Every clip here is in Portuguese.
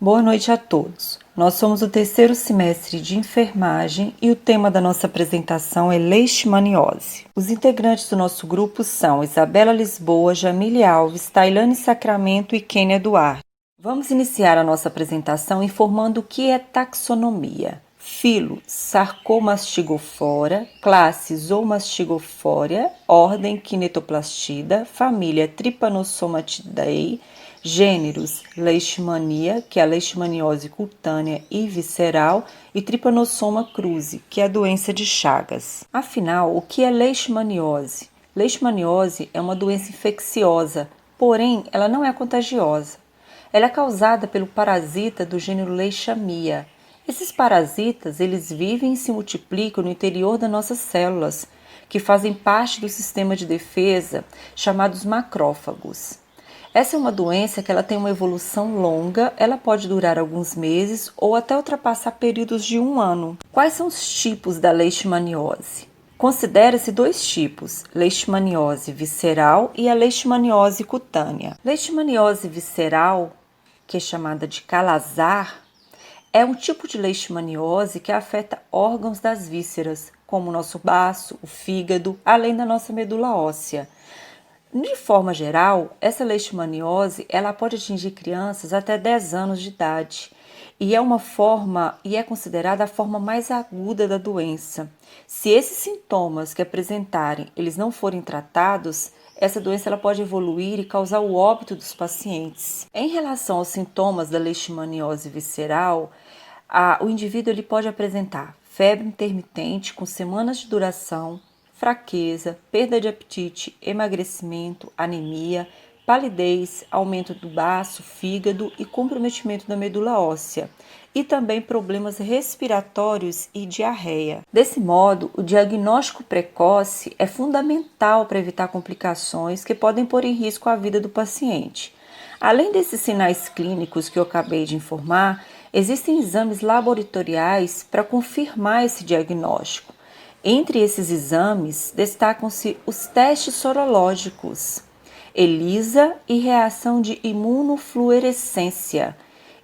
Boa noite a todos. Nós somos o terceiro semestre de enfermagem e o tema da nossa apresentação é leishmaniose. Os integrantes do nosso grupo são Isabela Lisboa, Jamile Alves, Tailane Sacramento e Kênia Duarte. Vamos iniciar a nossa apresentação informando o que é taxonomia. Filo, Sarcomastigofora, classe Zoomastigophoria, ordem Kinetoplastida, família Trypanosomatidae, gêneros Leishmania, que é a leishmaniose cutânea e visceral, e Trypanosoma cruzi, que é a doença de Chagas. Afinal, o que é leishmaniose? Leishmaniose é uma doença infecciosa, porém ela não é contagiosa. Ela é causada pelo parasita do gênero Leishmania. Esses parasitas, eles vivem e se multiplicam no interior das nossas células, que fazem parte do sistema de defesa, chamados macrófagos. Essa é uma doença que ela tem uma evolução longa, ela pode durar alguns meses ou até ultrapassar períodos de 1 ano. Quais são os tipos da leishmaniose? Considera-se 2 tipos, leishmaniose visceral e a leishmaniose cutânea. Leishmaniose visceral, que é chamada de calazar, é um tipo de leishmaniose que afeta órgãos das vísceras, como o nosso baço, o fígado, além da nossa medula óssea. De forma geral, essa leishmaniose ela pode atingir crianças até 10 anos de idade e é considerada a forma mais aguda da doença. Se esses sintomas que apresentarem eles não forem tratados, essa doença ela pode evoluir e causar o óbito dos pacientes. Em relação aos sintomas da leishmaniose visceral, o indivíduo ele pode apresentar febre intermitente com semanas de duração, fraqueza, perda de apetite, emagrecimento, anemia, palidez, aumento do baço, fígado e comprometimento da medula óssea, e também problemas respiratórios e diarreia. Desse modo, o diagnóstico precoce é fundamental para evitar complicações que podem pôr em risco a vida do paciente. Além desses sinais clínicos que eu acabei de informar, existem exames laboratoriais para confirmar esse diagnóstico. Entre esses exames, destacam-se os testes sorológicos, ELISA e reação de imunofluorescência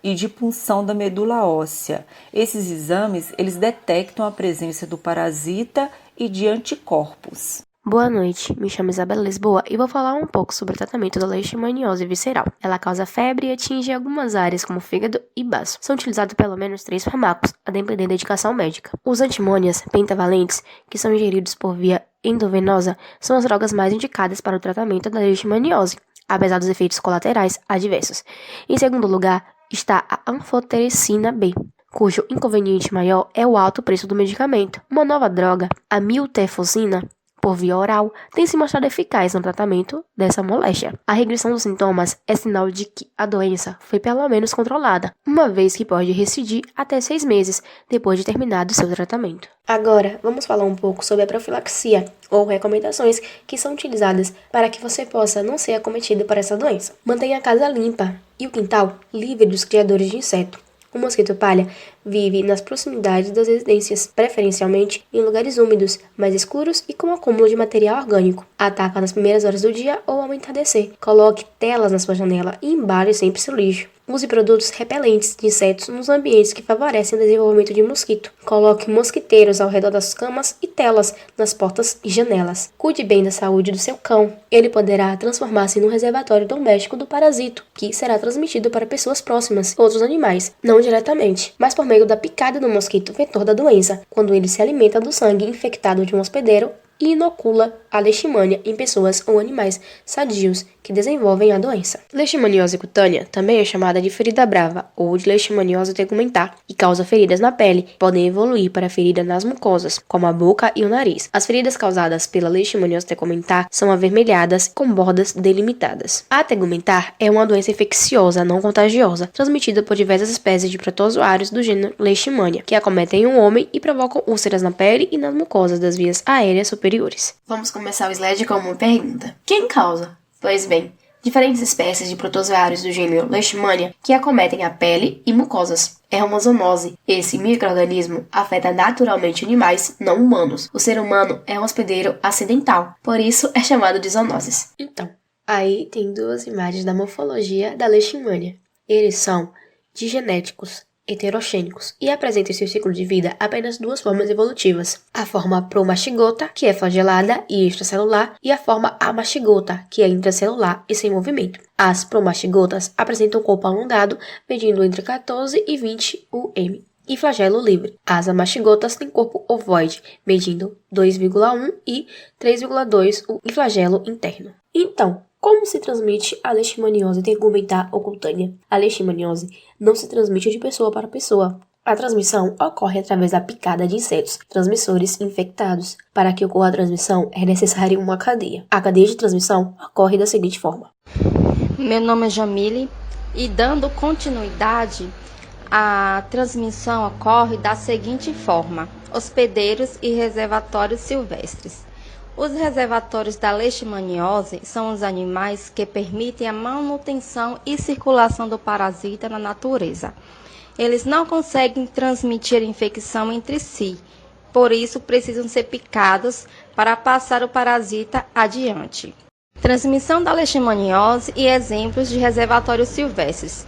e de punção da medula óssea. Esses exames, eles detectam a presença do parasita e de anticorpos. Boa noite, me chamo Isabela Lisboa e vou falar um pouco sobre o tratamento da leishmaniose visceral. Ela causa febre e atinge algumas áreas como fígado e baço. São utilizados pelo menos 3 fármacos, a depender da indicação médica. Os antimônias pentavalentes, que são ingeridos por via endovenosa, são as drogas mais indicadas para o tratamento da leishmaniose, apesar dos efeitos colaterais adversos. Em segundo lugar, está a anfotericina B, cujo inconveniente maior é o alto preço do medicamento. Uma nova droga, a miltefosina, por via oral, tem se mostrado eficaz no tratamento dessa moléstia. A regressão dos sintomas é sinal de que a doença foi pelo menos controlada, uma vez que pode recidir até 6 meses depois de terminado seu tratamento. Agora, vamos falar um pouco sobre a profilaxia, ou recomendações que são utilizadas para que você possa não ser acometido por essa doença. Mantenha a casa limpa e o quintal livre dos criadores de inseto. O mosquito palha vive nas proximidades das residências, preferencialmente em lugares úmidos, mais escuros e com acúmulo de material orgânico. Ataca nas primeiras horas do dia ou ao entardecer. Coloque telas na sua janela e embale sempre seu lixo. Use produtos repelentes de insetos nos ambientes que favorecem o desenvolvimento de mosquito. Coloque mosquiteiros ao redor das camas e telas nas portas e janelas. Cuide bem da saúde do seu cão. Ele poderá transformar-se num reservatório doméstico do parasito, que será transmitido para pessoas próximas, outros animais, não diretamente, mas por meio da picada do mosquito vetor da doença, quando ele se alimenta do sangue infectado de um hospedeiro e inocula a leishmania em pessoas ou animais sadios que desenvolvem a doença. Leishmaniose cutânea também é chamada de ferida brava ou de leishmaniose tegumentar e causa feridas na pele que podem evoluir para feridas nas mucosas, como a boca e o nariz. As feridas causadas pela leishmaniose tegumentar são avermelhadas com bordas delimitadas. A tegumentar é uma doença infecciosa não contagiosa, transmitida por diversas espécies de protozoários do gênero Leishmania, que acometem um homem e provocam úlceras na pele e nas mucosas das vias aéreas superiores. Vamos começar o slide com uma pergunta. Quem causa? Pois bem, diferentes espécies de protozoários do gênero Leishmania que acometem a pele e mucosas. É uma zoonose. Esse micro-organismo afeta naturalmente animais não humanos. O ser humano é um hospedeiro acidental, por isso é chamado de zoonoses. Então, aí tem 2 imagens da morfologia da Leishmania. Eles são de genéticos heterogênicos e apresenta em seu ciclo de vida apenas duas formas evolutivas: a forma promastigota, que é flagelada e extracelular, e a forma amastigota, que é intracelular e sem movimento. As promastigotas apresentam um corpo alongado, medindo entre 14 e 20 UM, e flagelo livre. As amastigotas têm corpo ovoide, medindo 2,1 e 3,2 e flagelo interno. Então, como se transmite a leishmaniose tegumentar ou cutânea? A leishmaniose não se transmite de pessoa para pessoa. A transmissão ocorre através da picada de insetos transmissores infectados. Para que ocorra a transmissão, é necessária uma cadeia. A cadeia de transmissão ocorre da seguinte forma. Meu nome é Jamile e, dando continuidade, a transmissão ocorre da seguinte forma: hospedeiros e reservatórios silvestres. Os reservatórios da leishmaniose são os animais que permitem a manutenção e circulação do parasita na natureza. Eles não conseguem transmitir infecção entre si, por isso precisam ser picados para passar o parasita adiante. Transmissão da leishmaniose e exemplos de reservatórios silvestres.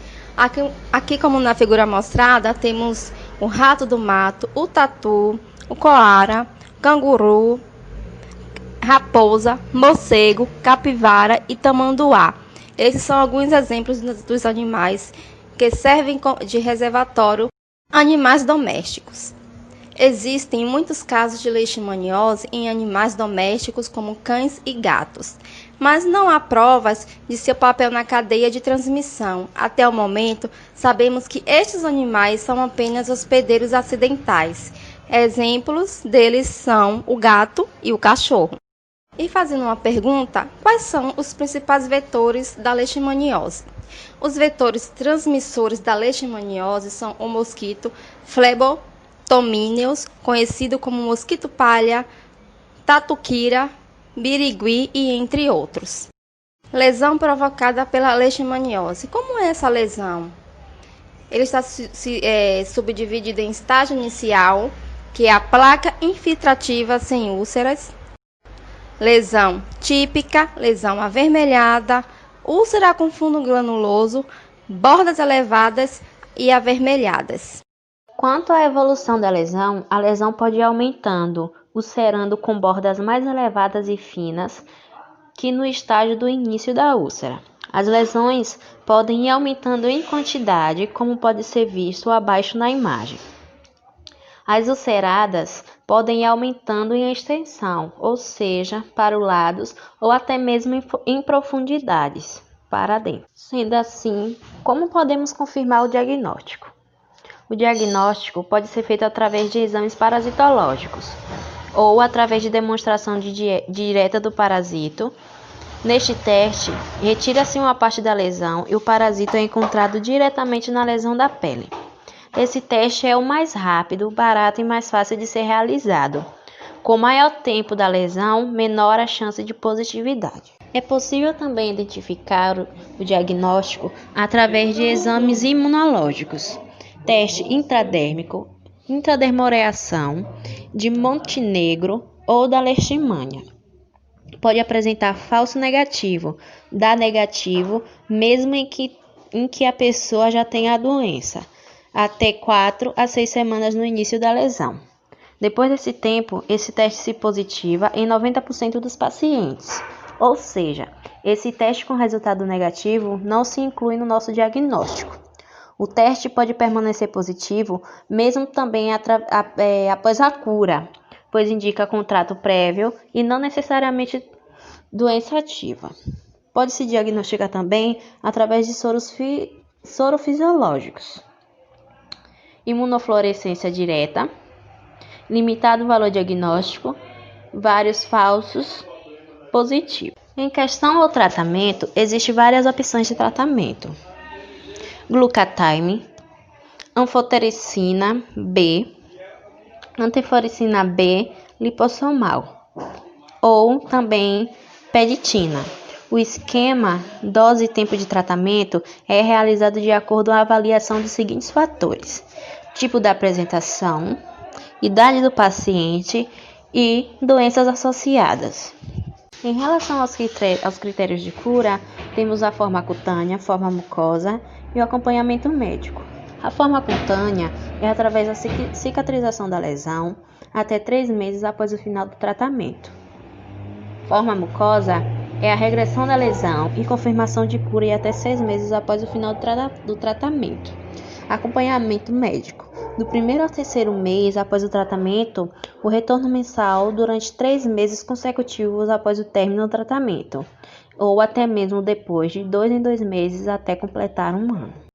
Aqui, como na figura mostrada, temos o rato do mato, o tatu, o coara, canguru, raposa, morcego, capivara e tamanduá. Esses são alguns exemplos dos animais que servem de reservatório animais domésticos. Existem muitos casos de leishmaniose em animais domésticos como cães e gatos, mas não há provas de seu papel na cadeia de transmissão. Até o momento, sabemos que estes animais são apenas hospedeiros acidentais. Exemplos deles são o gato e o cachorro. E fazendo uma pergunta, quais são os principais vetores da leishmaniose? Os vetores transmissores da leishmaniose são o mosquito Phlebotomineus, conhecido como mosquito palha, tatuquira, birigui e entre outros. Lesão provocada pela leishmaniose. Como é essa lesão? Ele está subdividido em estágio inicial, que é a placa infiltrativa sem úlceras. Lesão típica, lesão avermelhada, úlcera com fundo granuloso, bordas elevadas e avermelhadas. Quanto à evolução da lesão, a lesão pode ir aumentando, ulcerando com bordas mais elevadas e finas que no estágio do início da úlcera. As lesões podem ir aumentando em quantidade, como pode ser visto abaixo na imagem. As ulceradas podem ir aumentando em extensão, ou seja, para os lados ou até mesmo em profundidades, para dentro. Sendo assim, como podemos confirmar o diagnóstico? O diagnóstico pode ser feito através de exames parasitológicos ou através de demonstração direta do parasito. Neste teste, retira-se uma parte da lesão e o parasito é encontrado diretamente na lesão da pele. Esse teste é o mais rápido, barato e mais fácil de ser realizado. Com maior tempo da lesão, menor a chance de positividade. É possível também identificar o diagnóstico através de exames imunológicos, teste intradérmico, intradermoreação, de Montenegro ou da leishmania. Pode apresentar falso negativo, dá negativo, mesmo em que a pessoa já tenha a doença, até 4 a 6 semanas no início da lesão. Depois desse tempo, esse teste se positiva em 90% dos pacientes. Ou seja, esse teste com resultado negativo não se inclui no nosso diagnóstico. O teste pode permanecer positivo mesmo também após a cura, pois indica contrato prévio e não necessariamente doença ativa. Pode-se diagnosticar também através de sorofisiológicos. Imunofluorescência direta, limitado valor diagnóstico, vários falsos positivos. Em questão ao tratamento, existem várias opções de tratamento. Glutatime, anfotericina B, antiforicina B lipossomal, ou também peditina. O esquema, dose e tempo de tratamento é realizado de acordo com a avaliação dos seguintes fatores: tipo da apresentação, idade do paciente e doenças associadas. Em relação aos critérios de cura, temos a forma cutânea, forma mucosa e o acompanhamento médico. A forma cutânea é através da cicatrização da lesão até 3 meses após o final do tratamento. Forma mucosa é a regressão da lesão e confirmação de cura em até 6 meses após o final do tratamento. Acompanhamento médico. Do 1º ao 3º mês após o tratamento, o retorno mensal durante 3 meses consecutivos após o término do tratamento, ou até mesmo depois de 2 em 2 meses até completar 1 ano.